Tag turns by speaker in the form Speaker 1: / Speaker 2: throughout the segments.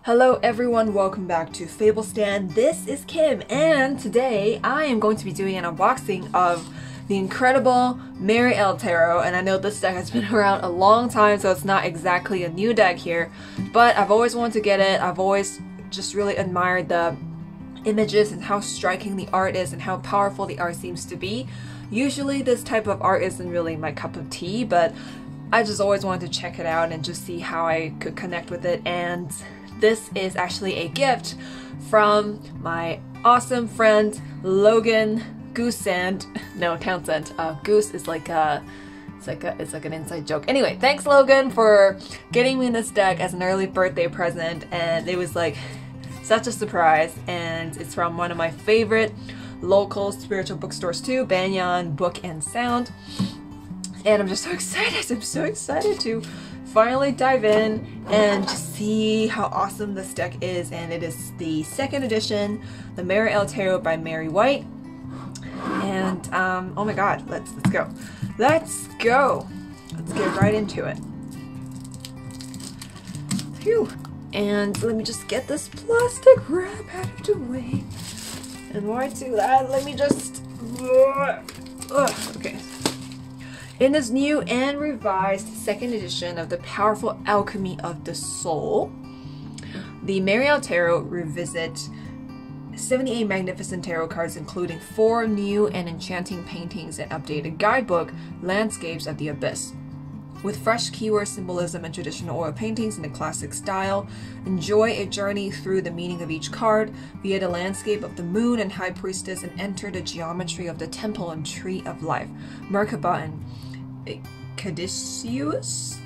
Speaker 1: Hello everyone, welcome back to Fables Stand. This is Kim, and today I am going to be doing an unboxing of the incredible Mary L. Tarot. And I know this deck has been around a long time, so it's not exactly a new deck here, but I've always wanted to get it. I've always just really admired the images and how striking the art is and how powerful the art seems to be. Usually this type of art isn't really my cup of tea, but I just always wanted to check it out and just see how I could connect with it. And this is actually a gift from my awesome friend Logan Townsend. Goose is like it's like an inside joke. Anyway, thanks Logan for getting me this deck as an early birthday present, and it was like such a surprise. And it's from one of my favorite local spiritual bookstores too, Banyan Book and Sound. And I'm just so excited. I'm so excited to finally dive in and just see how awesome this deck is. And it is the second edition, the Mary L. Tarot by Mary White. And oh my god, let's go. Let's get right into it. Phew. And let me just get this plastic wrap out of the way. And while I do that, let me just okay. In this new and revised second edition of the powerful Alchemy of the Soul, the Mary L. Tarot revisit 78 magnificent tarot cards, including 4 new and enchanting paintings and updated guidebook, Landscapes of the Abyss. With fresh keyword symbolism and traditional oil paintings in a classic style, enjoy a journey through the meaning of each card via the landscape of the Moon and High Priestess, and enter the geometry of the Temple and Tree of Life, Merkaba and Caduceus?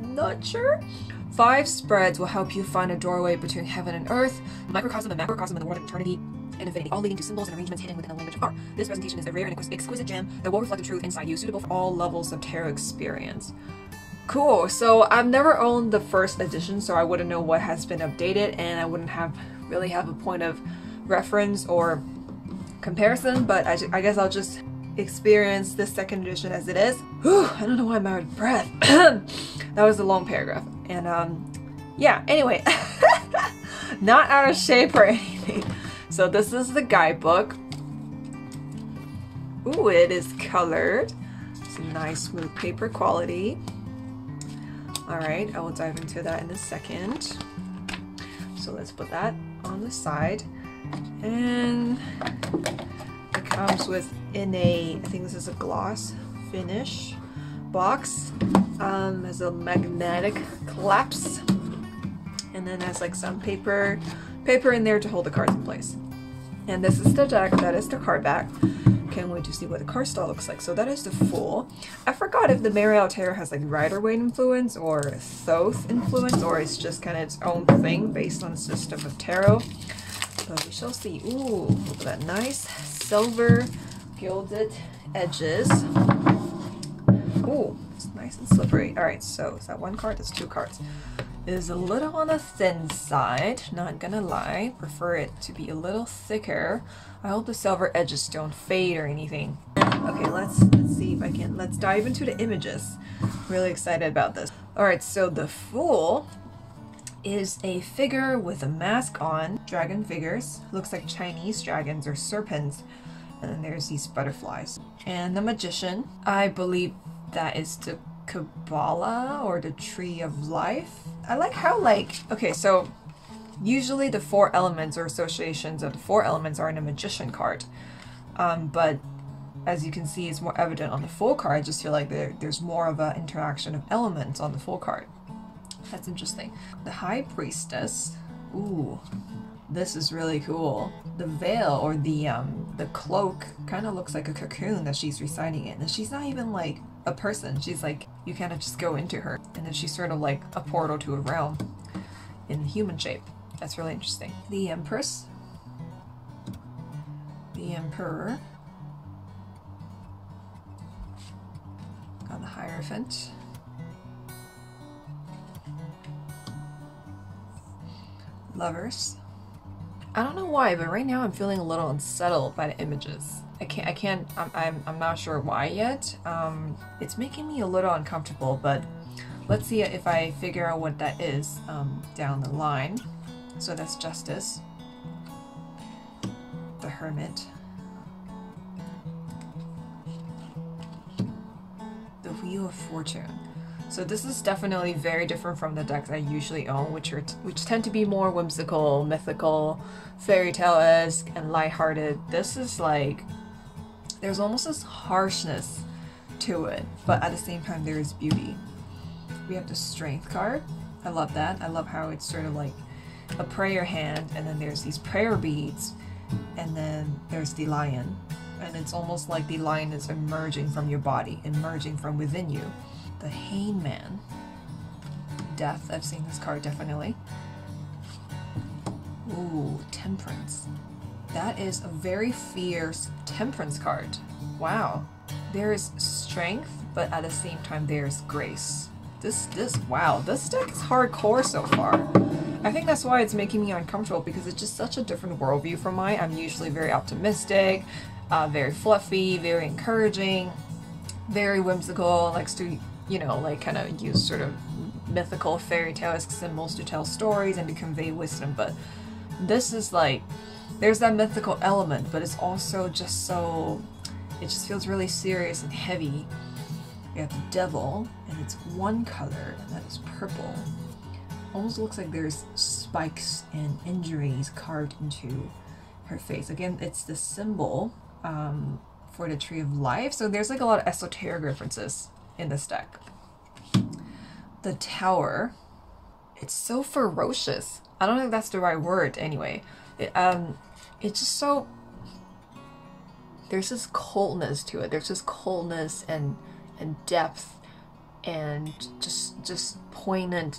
Speaker 1: Not sure? 5 spreads will help you find a doorway between heaven and earth, microcosm and macrocosm, and the world of eternity and infinity, all leading to symbols and arrangements hidden within a language of art. This presentation is a rare and exquisite gem that will reflect the truth inside you, suitable for all levels of tarot experience. Cool, so I've never owned the first edition, so I wouldn't know what has been updated, and I wouldn't really have a point of reference or comparison, but I guess I'll just experience this second edition as it is. Whew, I don't know why I'm out of breath. That was a long paragraph. And yeah, anyway, not out of shape or anything. So this is the guidebook. Ooh, it is colored. It's a nice smooth paper quality. Alright, I will dive into that in a second. So let's put that on the side. And it comes with I think this is a gloss finish box. Has a magnetic clasp, and then has like some paper in there to hold the cards in place. And this is the deck. That is the card back. Can't wait to see what the card style looks like. So that is the full. I forgot if the Mary L. Tarot has like Rider-Waite influence or Thoth influence, or it's just kind of its own thing based on a system of tarot. But we shall see. Ooh, look at that nice silver gilded edges. Ooh, it's nice and slippery. Alright, so is that one card? That's 2 cards. It is a little on the thin side, not gonna lie. Prefer it to be a little thicker. I hope the silver edges don't fade or anything. Okay, let's see if I can. Let's dive into the images. Really excited about this. Alright, so the Fool is a figure with a mask on. Dragon figures. Looks like Chinese dragons or serpents. And then there's these butterflies. And the Magician, I believe that is the Kabbalah or the Tree of Life. I like how okay, so usually the 4 elements or associations of the 4 elements are in a Magician card. But as you can see, it's more evident on the full card. I just feel like there's more of an interaction of elements on the full card. That's interesting. The High Priestess. Ooh. This is really cool. The veil or the cloak kind of looks like a cocoon that she's reciting in. And she's not even like a person. She's like, you kind of just go into her. And then she's sort of like a portal to a realm in human shape. That's really interesting. The Empress. The Emperor. Got the Hierophant. Lovers. I don't know why, but right now I'm feeling a little unsettled by the images. I'm not sure why yet. It's making me a little uncomfortable, but let's see if I figure out what that is down the line. So that's Justice, the Hermit, the Wheel of Fortune. So this is definitely very different from the decks I usually own, which tend to be more whimsical, mythical, fairy tale-esque, and lighthearted. This is like, there's almost this harshness to it, but at the same time there is beauty. We have the Strength card. I love that. I love how it's sort of like a prayer hand, and then there's these prayer beads, and then there's the Lion, and it's almost like the lion is emerging from your body, emerging from within you. The Hangman, Death. I've seen this card definitely. Ooh, Temperance. That is a very fierce Temperance card. Wow. There is strength, but at the same time there's grace. Wow, this deck is hardcore so far. I think that's why it's making me uncomfortable, because it's just such a different worldview from mine. I'm usually very optimistic, very fluffy, very encouraging, very whimsical, likes to, you know, like kind of use sort of mythical fairy tale-esque symbols to tell stories and to convey wisdom. But this is like, there's that mythical element, but it's also just so, it just feels really serious and heavy. We have the Devil, and it's one color, and that is purple. Almost looks like there's spikes and injuries carved into her face. Again, it's the symbol for the Tree of Life, so there's like a lot of esoteric references in this deck. The Tower. It's so ferocious. I don't know if that's the right word anyway. It's just so... There's this coldness to it. There's this coldness and depth and just poignant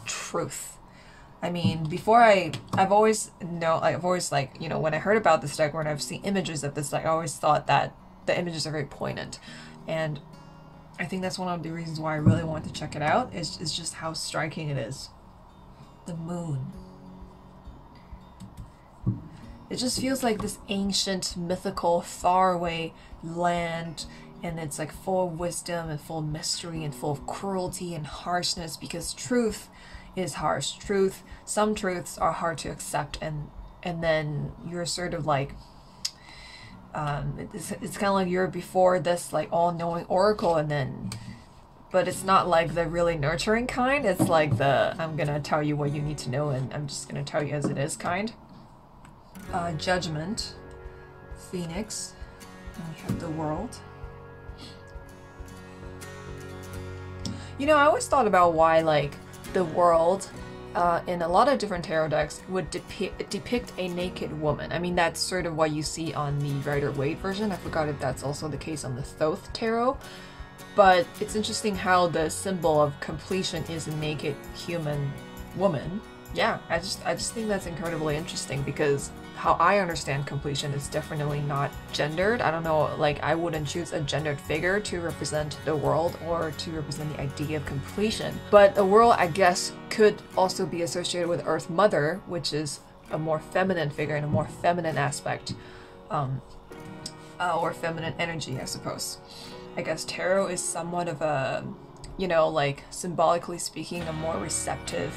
Speaker 1: truth. I mean, before I've always like, you know, when I heard about this deck, when I've seen images of this deck, I always thought that the images are very poignant, and I think that's one of the reasons why I really want to check it out, is just how striking it is. The Moon. It just feels like this ancient, mythical, faraway land, and it's like full of wisdom and full of mystery and full of cruelty and harshness, because truth is harsh. Some truths are hard to accept, and then you're sort of like, it's kind of like you're before this like all-knowing oracle, and then, but it's not like the really nurturing kind. It's like the, I'm gonna tell you what you need to know, and I'm just gonna tell you as it is kind. Judgment, Phoenix, and we have the World. You know, I always thought about why like the World in a lot of different tarot decks would depict a naked woman. I mean, that's sort of what you see on the Rider-Waite version. I forgot if that's also the case on the Thoth tarot. But it's interesting how the symbol of completion is a naked human woman. Yeah, I just think that's incredibly interesting, because how I understand completion is definitely not gendered. I don't know, like I wouldn't choose a gendered figure to represent the world or to represent the idea of completion. But the world, I guess, could also be associated with Earth Mother, which is a more feminine figure and a more feminine aspect, or feminine energy, I suppose. I guess tarot is somewhat of a, you know, like symbolically speaking, a more receptive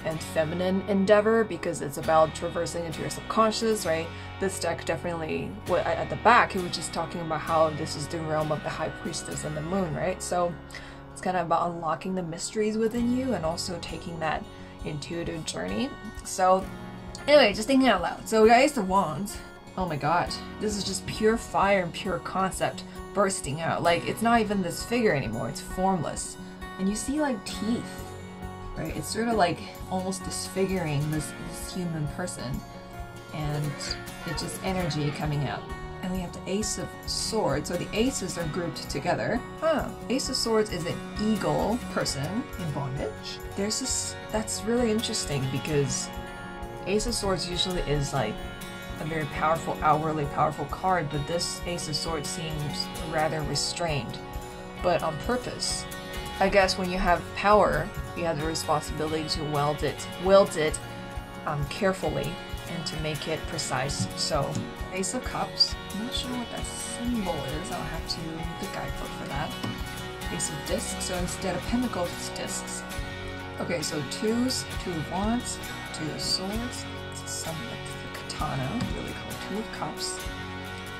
Speaker 1: and feminine endeavor, because it's about traversing into your subconscious, right? This deck definitely, at the back, it was just talking about how this is the realm of the High Priestess and the Moon, right? So it's kind of about unlocking the mysteries within you and also taking that intuitive journey. So anyway, just thinking out loud. So we got Ace of Wands. Oh my god, this is just pure fire and pure concept bursting out. Like, it's not even this figure anymore, it's formless. And you see like teeth. Right? It's sort of like almost disfiguring this human person, and it's just energy coming out. And we have the Ace of Swords, so the aces are grouped together. Ace of Swords is an eagle person in bondage. There's this, that's really interesting, because Ace of Swords usually is like a very powerful, outwardly powerful card, but this Ace of Swords seems rather restrained, but on purpose. I guess when you have power, you have the responsibility to wield it carefully and to make it precise. So, Ace of Cups, I'm not sure what that symbol is, I'll have to read the guidebook for that. Ace of Discs, so instead of pentacles, it's discs.
Speaker 2: Okay, so twos, two of wands, two of swords, some like the katana, really cool, two of cups,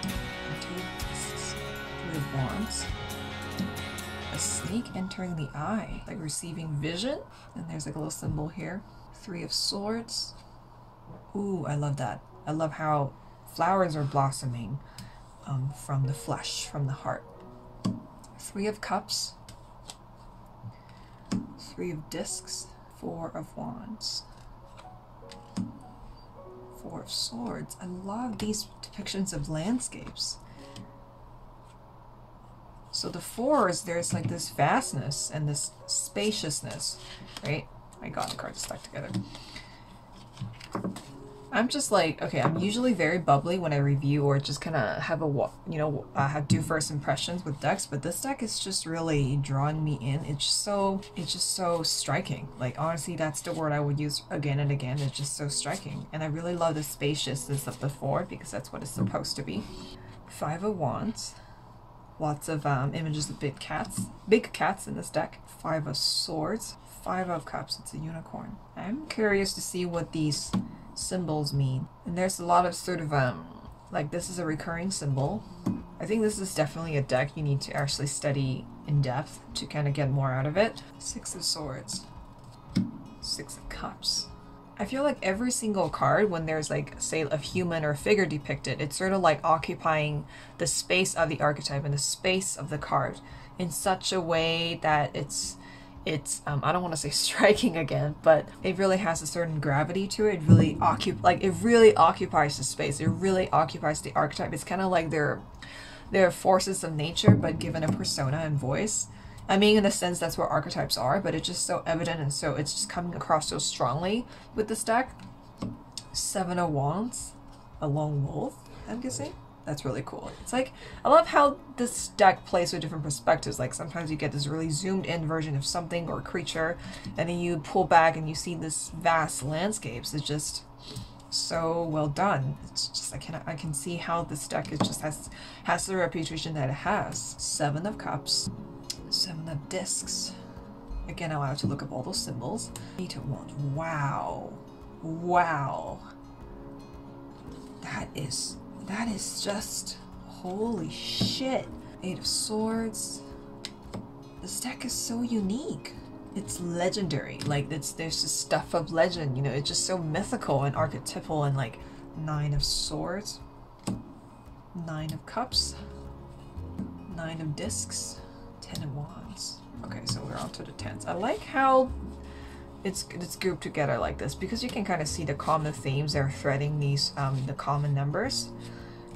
Speaker 2: and two of discs, three of wands, a snake entering the eye, like receiving vision, and there's like a little symbol here, three of swords. Ooh, I love that. I love how flowers are blossoming from the flesh, from the heart. Three of cups, three of discs, four of wands, four of swords. I love these depictions of landscapes. So the fours, there's like this vastness and this spaciousness, right? I got the cards stuck together. I'm just like, okay, I'm usually very bubbly when I review or just kind of have a, you know, do first impressions with decks, but this deck is just really drawing me in. It's just so striking. Like, honestly, that's the word I would use again and again. It's just so striking. And I really love the spaciousness of the four because that's what it's supposed to be. Five of wands. Lots of images of big cats in this deck. Five of swords. Five of cups. It's a unicorn. I'm curious to see what these symbols mean. And there's a lot of sort of like, this is a recurring symbol. I think this is definitely a deck you need to actually study in depth to kind of get more out of it. Six of swords, six of cups. I feel like every single card, when there's like, say, a human or a figure depicted, it's sort of like occupying the space of the archetype and the space of the card in such a way that it's I don't want to say striking again, but it really has a certain gravity to it. It really occupies the space. It really occupies the archetype. It's kind of like they're forces of nature, but given a persona and voice. I mean, in a sense, that's what archetypes are, but it's just so evident, and so it's just coming across so strongly with this deck. Seven of wands, a lone wolf, I'm guessing. That's really cool. It's like, I love how this deck plays with different perspectives. Like, sometimes you get this really zoomed in version of something or a creature, and then you pull back and you see this vast landscapes. It's just so well done. It's just, I can see how this deck is just has the reputation that it has. Seven of cups, seven of discs. Again, I'll have to look up all those symbols. Eight of wands. Wow. Wow. That is just, holy shit. Eight of swords. This deck is so unique. It's legendary. Like, there's this stuff of legend, you know, it's just so mythical and archetypal. And like, nine of swords, nine of cups, nine of discs, 10 of wands. Okay, so we're on to the tens. I like how it's grouped together like this because you can kind of see the common themes that are threading these the common numbers.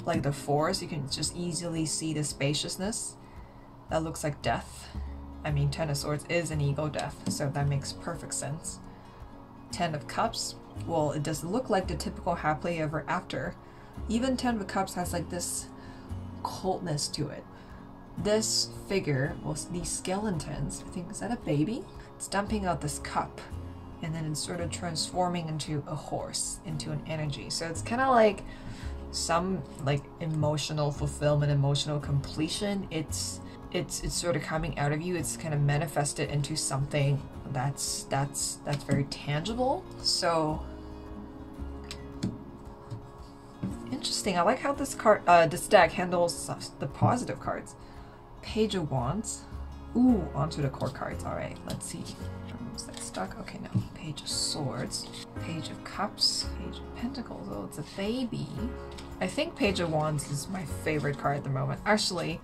Speaker 2: Like the fours, you can just easily see the spaciousness. That looks like death. I mean, 10 of swords is an ego death, so that makes perfect sense. 10 of cups, well, it doesn't look like the typical happily ever after. Even 10 of cups has like this coldness to it. This figure, well, these skeletons, I think, is that a baby? It's dumping out this cup, and then it's sort of transforming into a horse, into an energy. So it's kind of like some like emotional fulfillment, emotional completion. It's sort of coming out of you. It's kind of manifested into something that's very tangible. So interesting. I like how this deck handles the positive cards. Page of wands. Ooh, onto the core cards. All right, let's see. Was that stuck? Okay, no. Page of swords. Page of cups. Page of pentacles. Oh, it's a baby. I think Page of Wands is my favorite card at the moment. Actually,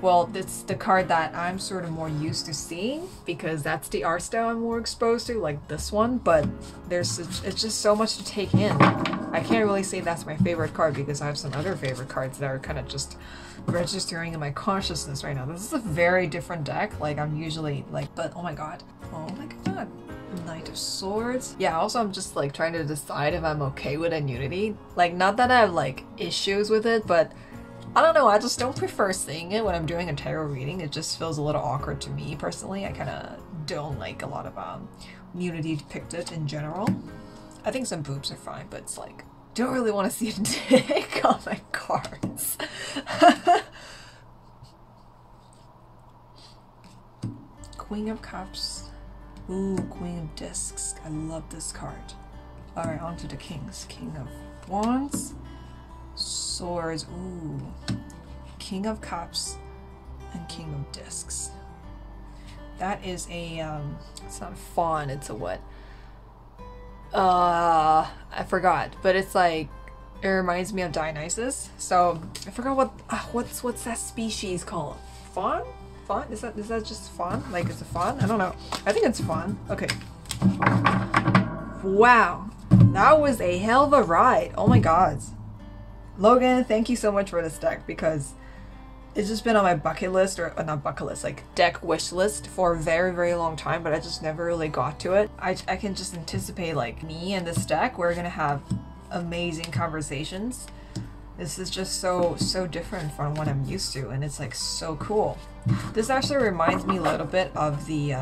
Speaker 2: well, it's the card that I'm sort of more used to seeing because that's the art style I'm more exposed to, like this one, but it's just so much to take in. I can't really say that's my favorite card because I have some other favorite cards that are kind of just registering in my consciousness right now. This is a very different deck. Like, I'm usually like, but oh my god. Oh my god. Knight of Swords. Yeah, also I'm just like trying to decide if I'm okay with immunity. Like, not that I have like issues with it, but I don't know, I just don't prefer seeing it when I'm doing a tarot reading. It just feels a little awkward to me personally. I kind of don't like a lot of nudity depicted in general. I think some boobs are fine, but it's like, don't really want to see a dick on my cards. Queen of Cups. Ooh, Queen of Discs. I love this card. Alright, on to the kings. King of Wands. Swords. Ooh. King of Cups. And King of Discs. That is a, it's not a fawn, it's a what? I forgot, but it's like, it reminds me of Dionysus. So, I forgot what's that species called? Fawn? Fawn? Is that just fawn? Like, it's a fawn? I don't know. I think it's fawn. Okay. Wow. That was a hell of a ride. Oh my god. Logan, thank you so much for this deck, because it's just been on my bucket list, or not bucket list, like deck wish list for a very, very long time, but I just never really got to it. I can just anticipate, like, me and this deck, we're gonna have amazing conversations. This is just so different from what I'm used to, and it's like so cool. This actually reminds me a little bit of the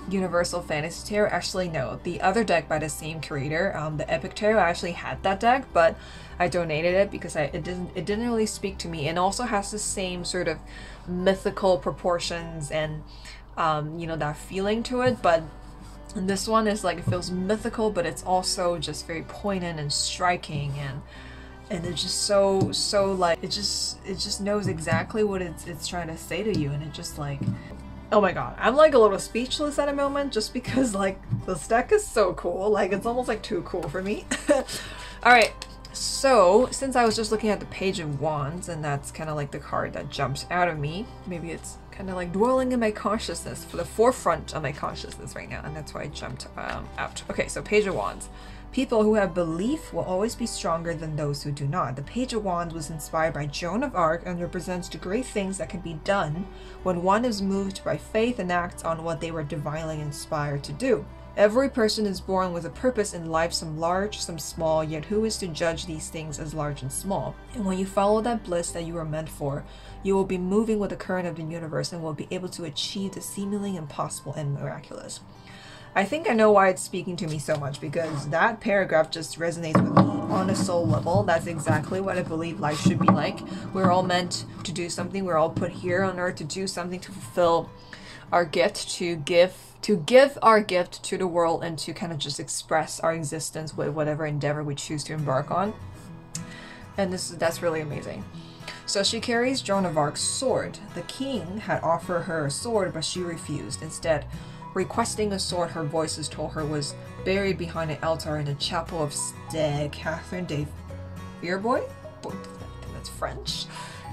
Speaker 2: Universal Fantasy Tarot. Actually, no, the other deck by the same creator, the Epic Tarot. I actually had that deck, but I donated it because it didn't really speak to me, and also has the same sort of mythical proportions and you know, that feeling to it. But this one is like, it feels mythical, but it's also just very poignant and striking, and it's just so like, it just knows exactly what it's trying to say to you, and it just like, oh my god, I'm like a little speechless at a moment, just because like this deck is so cool. Like, it's almost like too cool for me. Alright, so since I was just looking at the Page of Wands, and that's kind of like the card that jumps out of me, maybe it's kind of like dwelling in my consciousness, for the forefront of my consciousness right now, and that's why I jumped out. Okay, so Page of Wands. People who have belief will always be stronger than those who do not. The Page of Wands was inspired by Joan of Arc and represents the great things that can be done when one is moved by faith and acts on what they were divinely inspired to do. Every person is born with a purpose in life, some large, some small, yet who is to judge these things as large and small? And when you follow that bliss that you were meant for, you will be moving with the current of the universe and will be able to achieve the seemingly impossible and miraculous. I think I know why it's speaking to me so much, because that paragraph just resonates with me on a soul level. That's exactly what I believe life should be like. We're all meant to do something. We're all put here on earth to do something, to fulfill our gift, to give our gift to the world, and to kind of just express our existence with whatever endeavor we choose to embark on. And that's really amazing. So she carries Joan of Arc's sword. The king had offered her a sword, but she refused. Instead, requesting a sword her voices told her was buried behind an altar in the chapel of Catherine de Fierbois? That's French.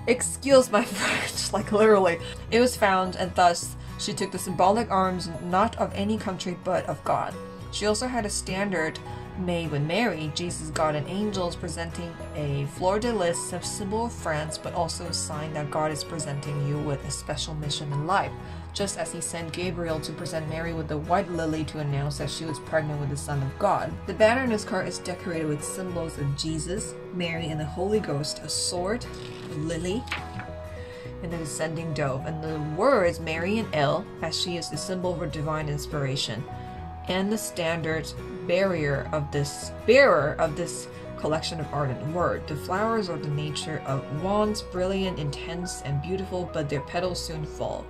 Speaker 2: Excuse my French, like literally. It was found, and thus she took the symbolic arms not of any country but of God. She also had a standard made with Mary, Jesus, God, and angels, presenting a fleur-de-lis, a symbol of France, but also a sign that God is presenting you with a special mission in life, just as he sent Gabriel to present Mary with the white lily to announce that she was pregnant with the Son of God. The banner in this card is decorated with symbols of Jesus, Mary, and the Holy Ghost, a sword, a lily, and a descending dove, and the words Mary and Elle, as she is the symbol of her divine inspiration, and the standard bearer of this collection of art and word. The flowers are the nature of wands, brilliant, intense, and beautiful, but their petals soon fall.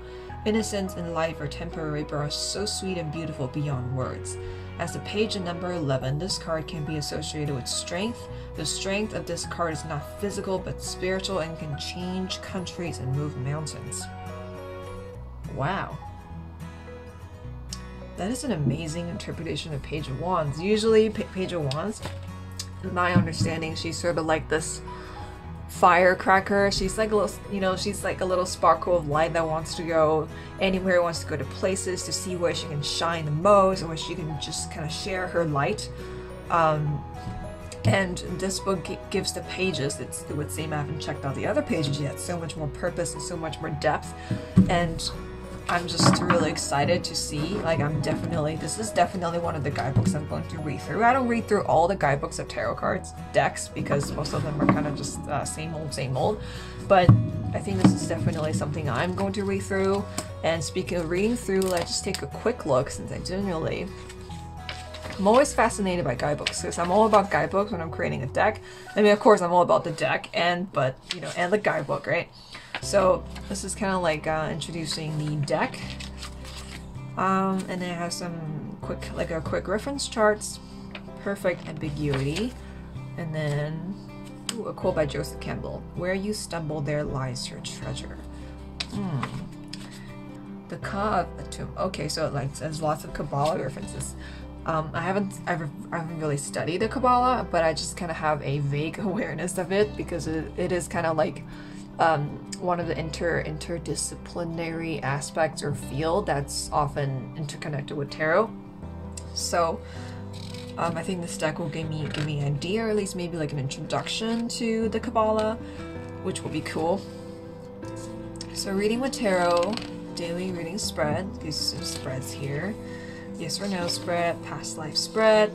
Speaker 2: Innocence and life are temporary, but are so sweet and beautiful beyond words. As the page in number 11, this card can be associated with strength. The strength of this card is not physical, but spiritual, and can change countries and move mountains. Wow. That is an amazing interpretation of Page of Wands. Usually, Page of Wands, in my understanding, she's sort of like this firecracker. She's like a little, you know, she's like a little sparkle of light that wants to go anywhere, wants to go to places to see where she can shine the most, or where she can just kind of share her light. And this book gives the pages, it would seem, I haven't checked out the other pages yet, so much more purpose and so much more depth. And I'm just really excited to see, like, this is definitely one of the guidebooks I'm going to read through. I don't read through all the guidebooks of tarot cards decks, because most of them are kind of just same old, but I think this is definitely something I'm going to read through. And speaking of reading through, let's just take a quick look, since I'm always fascinated by guidebooks, because I'm all about guidebooks when I'm creating a deck. I mean, of course, I'm all about the deck, and the guidebook, right? So this is kind of like introducing the deck. And then it has some quick reference charts, perfect ambiguity, and then a quote by Joseph Campbell: "Where you stumble, there lies your treasure." The Ka of Atum. Okay, so like there's lots of Kabbalah references. I haven't really studied the Kabbalah, but I just kind of have a vague awareness of it because it is kind of like one of the interdisciplinary aspects or field that's often interconnected with tarot. So I think this deck will give me an idea, or at least maybe like an introduction to the Kabbalah, which will be cool. So reading with tarot, daily reading spread, gives some spreads here. Yes or no spread, past life spread,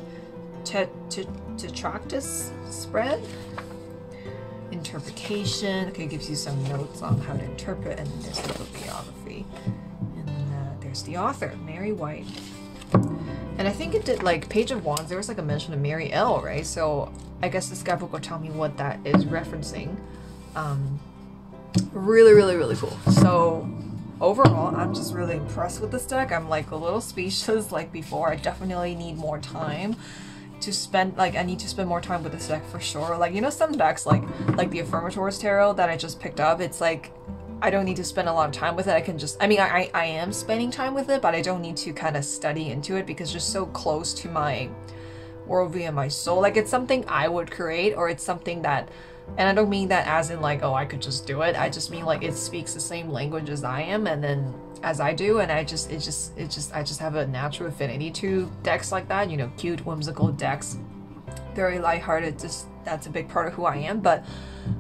Speaker 2: tetractus spread, interpretation. Okay, gives you some notes on how to interpret, and then there's the bibliography. And then there's the author, Mary White. And I think it did like Page of Wands, there was like a mention of Mary L, right? So I guess this guy book will tell me what that is referencing. Really cool. So overall, I'm just really impressed with this deck. I'm like a little speechless like before. I definitely need more time to spend, like I need to spend more time with this deck for sure. Like, you know, some decks like the Affirmators Tarot that I just picked up, it's like I don't need to spend a lot of time with it. I can just, I mean, I am spending time with it, but I don't need to kind of study into it because it's just so close to my worldview and my soul. Like it's something I would create, or it's something that, and I don't mean that as in like, oh, I could just do it. I just mean like it speaks the same language as I am, and then as I do, and I just have a natural affinity to decks like that, you know, cute, whimsical decks, very lighthearted. Just that's a big part of who I am. But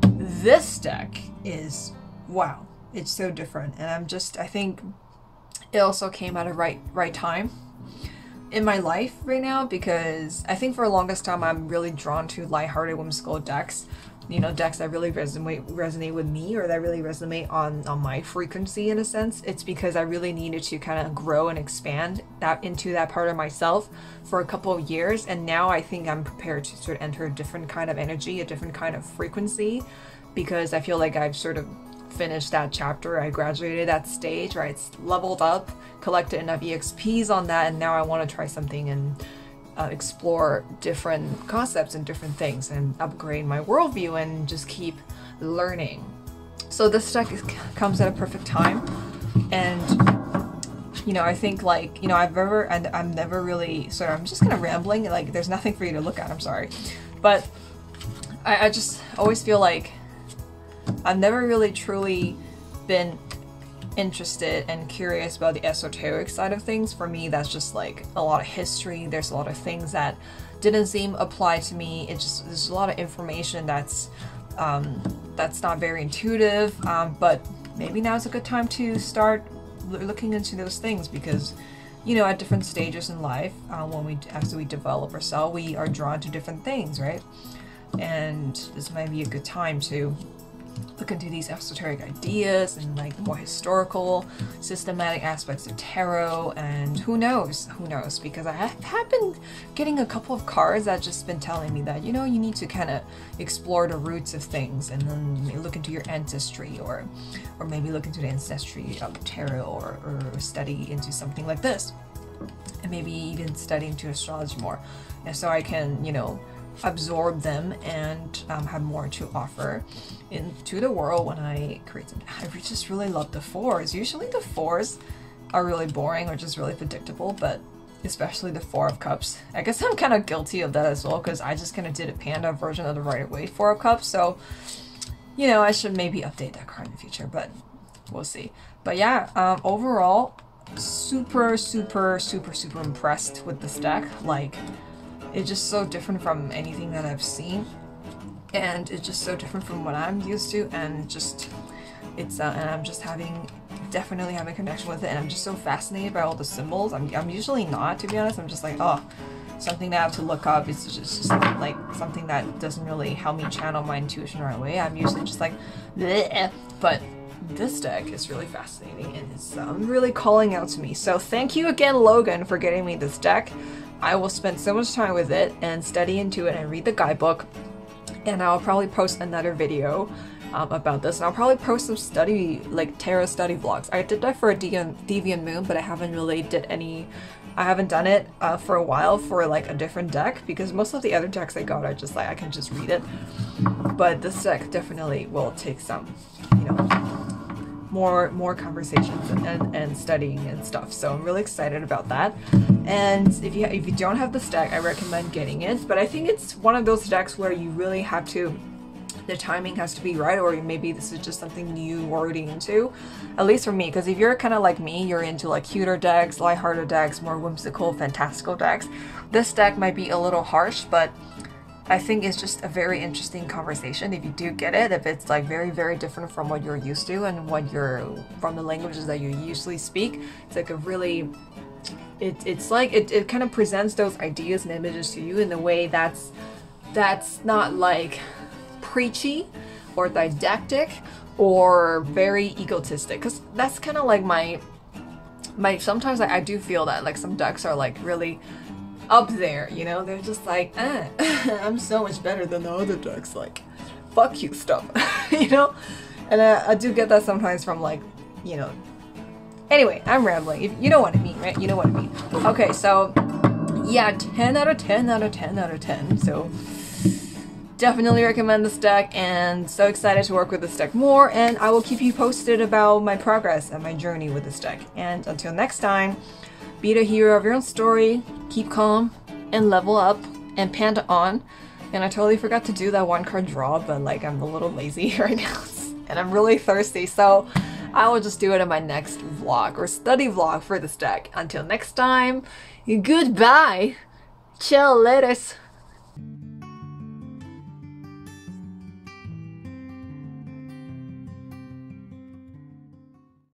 Speaker 2: this deck is, wow, it's so different, and I think it also came at a right time in my life right now, because I think for the longest time I'm really drawn to lighthearted, whimsical decks. You know, decks that really resonate with me, or that really resonate on my frequency in a sense. It's because I really needed to kind of grow and expand that into that part of myself for a couple of years, and now I think I'm prepared to sort of enter a different kind of energy, a different kind of frequency, because I feel like I've sort of finished that chapter. I graduated that stage, right? It's leveled up, collected enough EXPs on that, and now I want to try something and explore different concepts and different things and upgrade my worldview and just keep learning. So this deck comes at a perfect time, and you know, I think like, you know, I'm never really, sorry, I'm just kind of rambling, like there's nothing for you to look at, I'm sorry, but I just always feel like I've never really truly been interested and curious about the esoteric side of things. For me, that's just like a lot of history. There's a lot of things that didn't seem apply to me. It just, there's a lot of information that's not very intuitive, but maybe now's a good time to start looking into those things, because you know, at different stages in life, as we develop ourselves, we are drawn to different things, right? And this might be a good time to look into these esoteric ideas and like more historical, systematic aspects of tarot, and who knows, because I have been getting a couple of cards that just been telling me that, you know, you need to kind of explore the roots of things, and then look into your ancestry, or maybe look into the ancestry of tarot, or study into something like this, and maybe even study into astrology more, and so I can, you know, absorb them and have more to offer into the world when I create them. I just really love the fours. Usually the fours are really boring or just really predictable, but especially the Four of Cups. I guess I'm kind of guilty of that as well, because I just kind of did a PANDA version of the Rider-Waite Four of Cups, so you know, I should maybe update that card in the future, but we'll see. But yeah, overall, super impressed with this deck. Like, it's just so different from anything that I've seen, and it's just so different from what I'm used to, and just it's and I'm just definitely having a connection with it, and I'm just so fascinated by all the symbols. I'm usually not, to be honest. I'm just like, oh, something that I have to look up. It's just like something that doesn't really help me channel my intuition right away. I'm usually just like, bleh. But this deck is really fascinating, and it's really calling out to me. So thank you again, Logan, for getting me this deck. I will spend so much time with it and study into it and read the guidebook, and I'll probably post another video about this, and I'll probably post some study, like tarot study vlogs. I did that for a Deviant Moon, but I haven't really I haven't done it for a while for like a different deck, because most of the other decks I got are just like I can just read it. But this deck definitely will take some, you know, more conversations and studying and stuff. So I'm really excited about that. And if you don't have this deck, I recommend getting it. But I think it's one of those decks where you really have to, the timing has to be right, or maybe this is just something new already into, at least for me, because if you're kind of like me, you're into like cuter decks, lighthearted decks, more whimsical, fantastical decks, this deck might be a little harsh, but I think it's just a very interesting conversation if you do get it, if it's like very, very different from what you're used to and from the languages that you usually speak. It's like a really, it kind of presents those ideas and images to you in a way that's not like preachy or didactic or very egotistic, because that's kind of like my sometimes I do feel that like some decks are like really up there, you know, they're just like I'm so much better than the other decks, like fuck you stuff. You know, and I do get that sometimes from like, you know, anyway, I'm rambling. You know what I mean, right? You know what I mean. Okay, so yeah, 10 out of 10 out of 10 out of 10. So definitely recommend this deck, and so excited to work with this deck more, and I will keep you posted about my progress and my journey with this deck. And until next time, be the hero of your own story, keep calm, and level up, and Panda on. And I totally forgot to do that one card draw, but like I'm a little lazy right now, and I'm really thirsty, so I will just do it in my next vlog or study vlog for this deck. Until next time, goodbye, chill, laters.